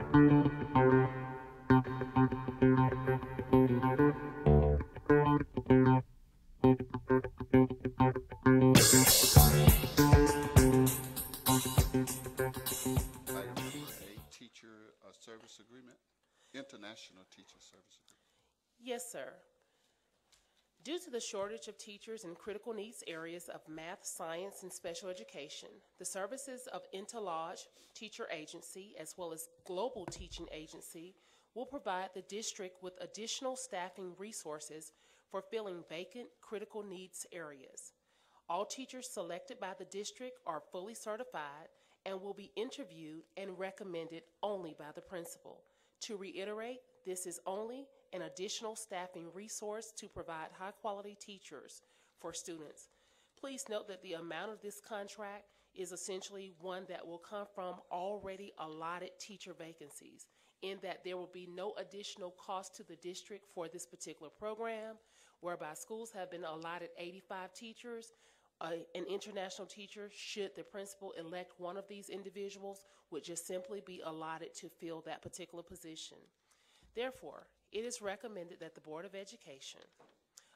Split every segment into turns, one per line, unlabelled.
Item number 8, teacher service agreement, international teacher service agreement.
Yes, sir. Due to the shortage of teachers in critical needs areas of math, science, and special education, the services of Intalage Teacher Agency, as well as Global Teaching Agency, will provide the district with additional staffing resources for filling vacant critical needs areas. All teachers selected by the district are fully certified and will be interviewed and recommended only by the principal. To reiterate, this is only an additional staffing resource to provide high-quality teachers for students. Please note that the amount of this contract is essentially one that will come from already allotted teacher vacancies, in that there will be no additional cost to the district for this particular program, whereby schools have been allotted 85 teachers. An international teacher, should the principal elect one of these individuals, would just simply be allotted to fill that particular position. Therefore, it is recommended that the Board of Education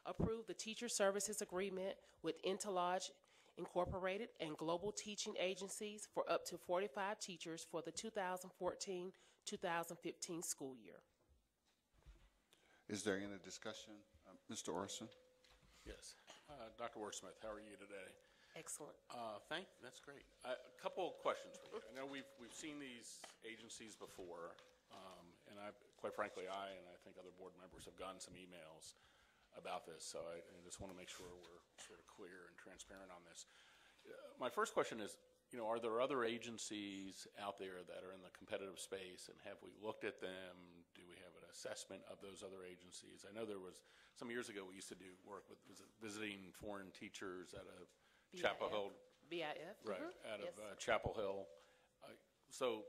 approve the teacher services agreement with Intalage Incorporated and Global Teaching Agencies for up to 45 teachers for the 2014-2015 school year.
Is there any discussion? Mr. Orson?
Yes. Dr. Wordsmith, how are you today?
Excellent.
That's great. A couple of questions for you. I know we've seen these agencies before, and quite frankly, I think other board members have gotten some emails about this, so I just want to make sure we're sort of clear and transparent on this. My first question is, are there other agencies out there that are in the competitive space, and have we looked at them? Do we have an assessment of those other agencies? I know there was, some years ago, we used to do work with visiting foreign teachers at a Chapel Hill.
BIF.
Right, out of Chapel Hill. So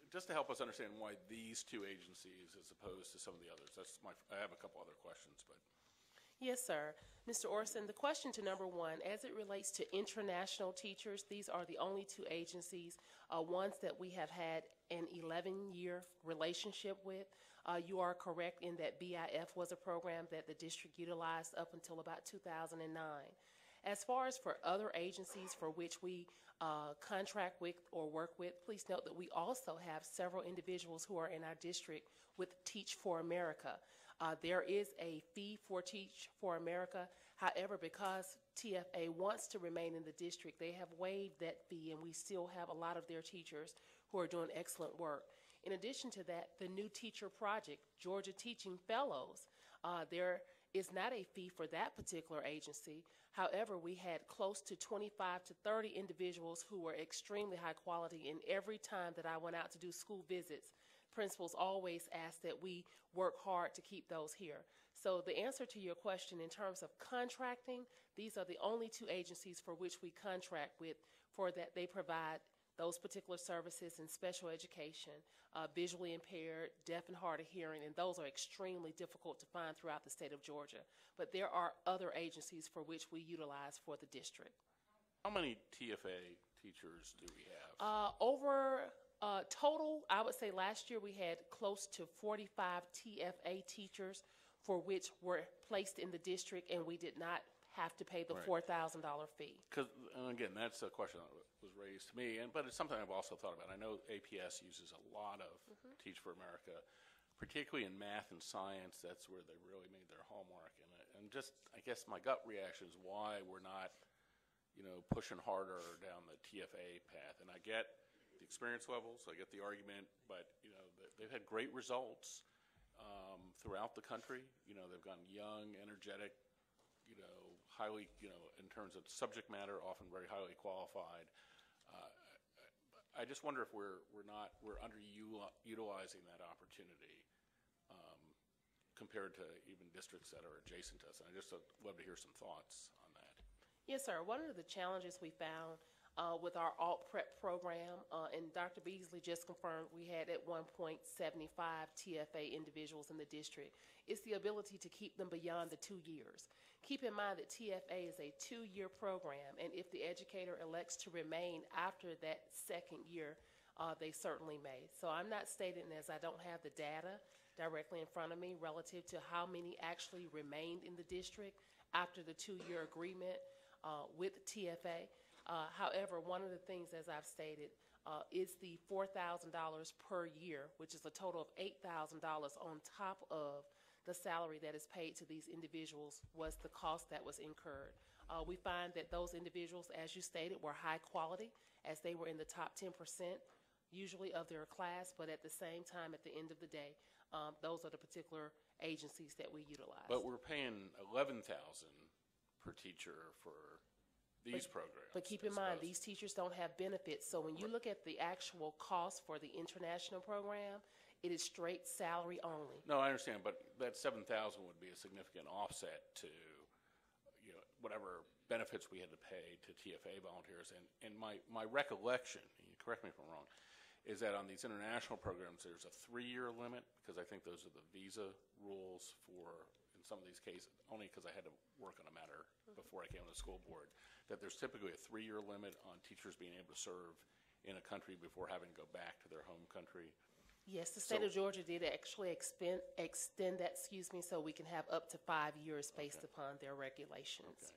just to help us understand why these two agencies as opposed to some of the others, I have a couple other questions, but.
Yes, sir. Mr. Orson, the question to number one, as it relates to international teachers, these are the only two agencies, ones that we have had an 11-year relationship with. You are correct in that BIF was a program that the district utilized up until about 2009. As far as for other agencies for which we contract with or work with, please note that we also have several individuals who are in our district with Teach for America. There is a fee for Teach for America. However, because TFA wants to remain in the district, they have waived that fee, and we still have a lot of their teachers who are doing excellent work. In addition to that, the new teacher project, Georgia Teaching Fellows, there is not a fee for that particular agency. However, we had close to 25 to 30 individuals who were extremely high quality, and every time that I went out to do school visits, principals always ask that we work hard to keep those here. So the answer to your question in terms of contracting, these are the only two agencies for which we contract with, for that they provide those particular services in special education, visually impaired, deaf and hard of hearing, and those are extremely difficult to find throughout the state of Georgia. But there are other agencies for which we utilize for the district.
How many TFA teachers do we have?
Total, I would say last year we had close to 45 TFA teachers for which were placed in the district, and we did not have to pay the $4,000 fee.
And again, that's a question that was raised to me, but it's something I've also thought about. I know APS uses a lot of Teach for America, particularly in math and science. That's where they really made their hallmark. And just, I guess my gut reaction is why we're not, pushing harder down the TFA path. And I get the experience levels, I get the argument, but they've had great results throughout the country. They've gotten young, energetic, highly, in terms of subject matter, often very highly qualified. I just wonder if we're underutilizing that opportunity compared to even districts that are adjacent to us. And I just love to hear some thoughts on that.
Yes, sir. One of the challenges we found with our alt prep program, and Dr. Beasley just confirmed we had at one point 75 TFA individuals in the district, is the ability to keep them beyond the 2 years. Keep in mind that TFA is a 2-year program, and if the educator elects to remain after that second year, they certainly may. So I'm not stating as I don't have the data directly in front of me relative to how many actually remained in the district after the 2-year agreement with TFA. However, one of the things, as I've stated, is the $4,000 per year, which is a total of $8,000 on top of the salary that is paid to these individuals, was the cost that was incurred. We find that those individuals, as you stated, were high quality, as they were in the top 10% usually of their class, but at the same time, at the end of the day, those are the particular agencies that we utilize.
But we're paying $11,000 per teacher for these programs.
But keep in mind, these teachers don't have benefits. So when you look at the actual cost for the international program, it is straight salary only.
No, I understand, but that $7,000 would be a significant offset to, whatever benefits we had to pay to TFA volunteers. And my recollection, and you correct me if I'm wrong, is that on these international programs, there's a 3-year limit, because I think those are the visa rules for, in some of these cases, only because I had to work on a matter before I came on the school board, that there's typically a 3-year limit on teachers being able to serve in a country before having to go back to their home country.
Yes, the state of Georgia did actually extend that, so we can have up to 5 years based upon their regulations.
Okay.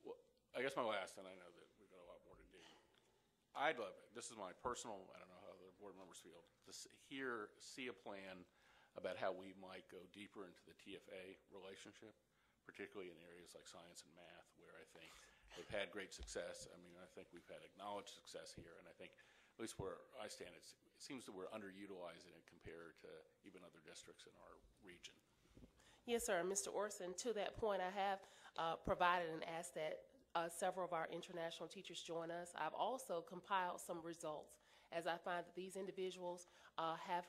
Well, I guess my last, and I know that we've got a lot more to do. I'd love it. This is my personal, I don't know how the board members feel, to see a plan about how we might go deeper into the TFA relationship, particularly in areas like science and math, where I think they've had great success. I mean, I think we've had acknowledged success here, and I think, at least where I stand, it seems that we're underutilizing it compared to even other districts in our region.
Yes, sir. Mr. Orson, to that point, I have provided and asked that several of our international teachers join us. I've also compiled some results, as I find that these individuals have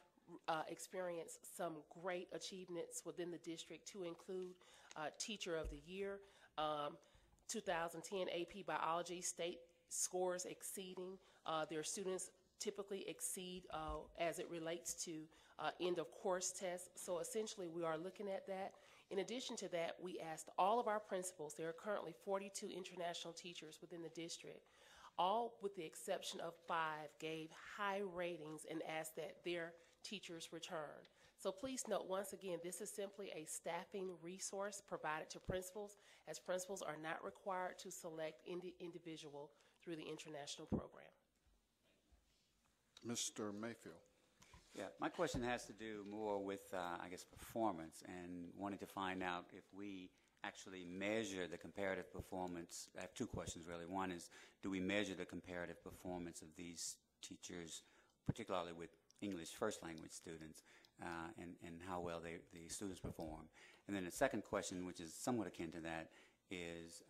experienced some great achievements within the district, to include Teacher of the Year, 2010 AP Biology state scores exceeding. Their students typically exceed as it relates to end of course tests. So essentially we are looking at that. In addition to that, we asked all of our principals, there are currently 42 international teachers within the district, all with the exception of 5 gave high ratings and asked that their teachers return. So please note, once again, this is simply a staffing resource provided to principals, as principals are not required to select individual through the international program.
Mr. Mayfield.
Yeah, my question has to do more with, I guess, performance, and wanted to find out if we actually measure the comparative performance. I have 2 questions, really. One is, do we measure the comparative performance of these teachers, particularly with English first language students, and how well the students perform? And then the second question, which is somewhat akin to that, is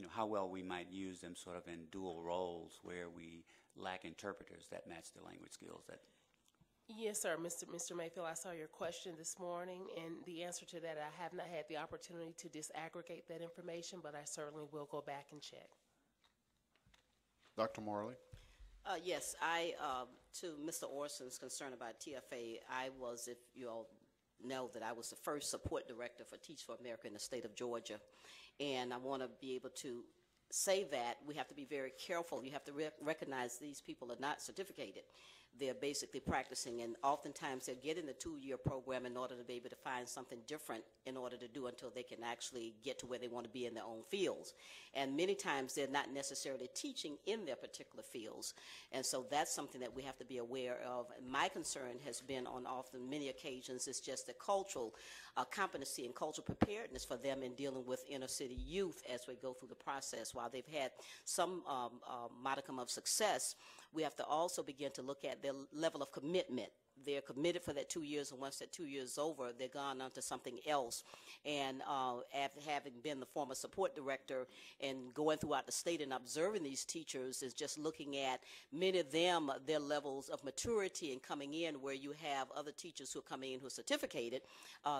how well we might use them sort of in dual roles where we lack interpreters that match the language skills.
Yes, sir. Mr. Mayfield, I saw your question this morning, and the answer to that, I have not had the opportunity to disaggregate that information, but I certainly will go back and check.
Dr. Morley.
Yes, to Mr. Orson's concern about TFA, I was, if you all know, that I was the first support director for Teach for America in the state of Georgia. And I want to be able to say that we have to be very careful. You have to recognize these people are not certificated. They're basically practicing, and oftentimes they're getting the 2-year program in order to be able to find something different in order to do until they can actually get to where they want to be in their own fields. And many times they're not necessarily teaching in their particular fields. And so that's something that we have to be aware of. My concern has been on often many occasions is just the cultural competency and cultural preparedness for them in dealing with inner city youth as we go through the process. While they've had some modicum of success, we have to also begin to look at their level of commitment. They're committed for that 2 years, and once that 2 years is over, they're gone on to something else. And after having been the former support director and going throughout the state and observing these teachers, is just looking at many of them, their levels of maturity and coming in, where you have other teachers who are coming in who are certificated.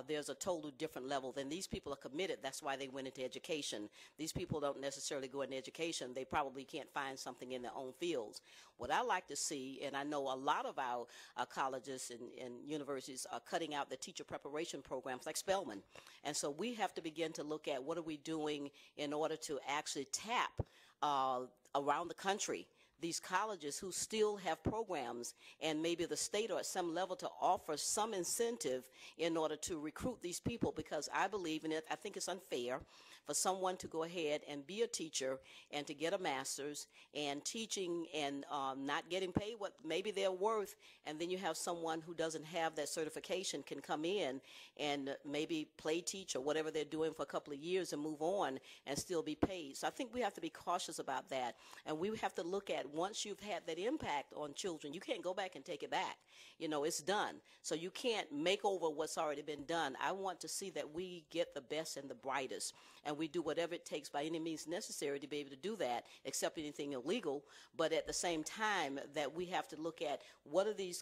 There's a totally different level. Then these people are committed. That's why they went into education. These people don't necessarily go into education. They probably can't find something in their own fields. What I like to see, and I know a lot of our colleges and universities are cutting out the teacher preparation programs like Spelman. And so we have to begin to look at what are we doing in order to actually tap around the country these colleges who still have programs, and maybe the state or at some level to offer some incentive in order to recruit these people, because I believe in it. I think it's unfair for someone to go ahead and be a teacher and to get a master's and teaching and not getting paid what maybe they're worth, and then you have someone who doesn't have that certification can come in and maybe play teach or whatever they're doing for a couple of years and move on and still be paid. So I think we have to be cautious about that, and we have to look at, once you've had that impact on children, you can't go back and take it back. You know, it's done. So you can't make over what's already been done. I want to see that we get the best and the brightest, and we do whatever it takes by any means necessary to be able to do that, except anything illegal. But at the same time, that we have to look at where are these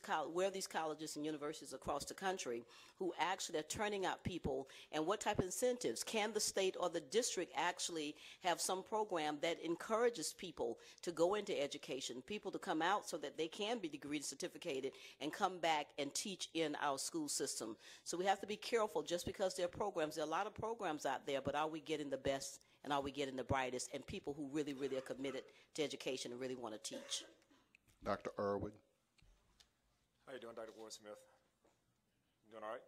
colleges and universities across the country who actually are turning out people, and what type of incentives. Can the state or the district actually have some program that encourages people to go into education, people to come out so that they can be degree certificated and come back and teach in our school system? So we have to be careful. Just because there are programs, there are a lot of programs out there, but are we getting the best, and are we getting the brightest, and people who really, really are committed to education and really want to teach?
Dr. Irwin.
How you doing, Dr. Ward Smith? You doing all right?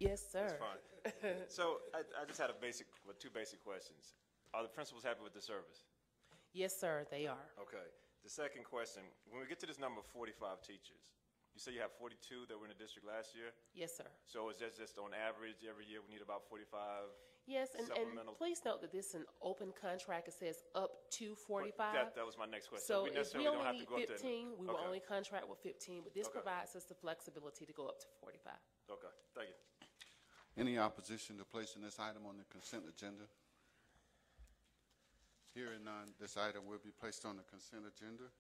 Yes, sir.
That's fine. So I just had two basic questions. Are the principals happy with the service?
Yes, sir, they are.
Okay. The second question, when we get to this number of 45 teachers, you say you have 42 that were in the district last year?
Yes, sir.
So is that just on average every year we need about 45?
Yes, and
Supplemental.
please note that this is an open contract. It says up to 45.
That was my next question.
So
we
if
necessarily
we
don't
only
have to
need
go up to
15, we will
Okay.
only contract with 15, but this
Okay.
provides us the flexibility to go up to 45.
Okay, thank you.
Any opposition to placing this item on the consent agenda? Hearing none, this item will be placed on the consent agenda.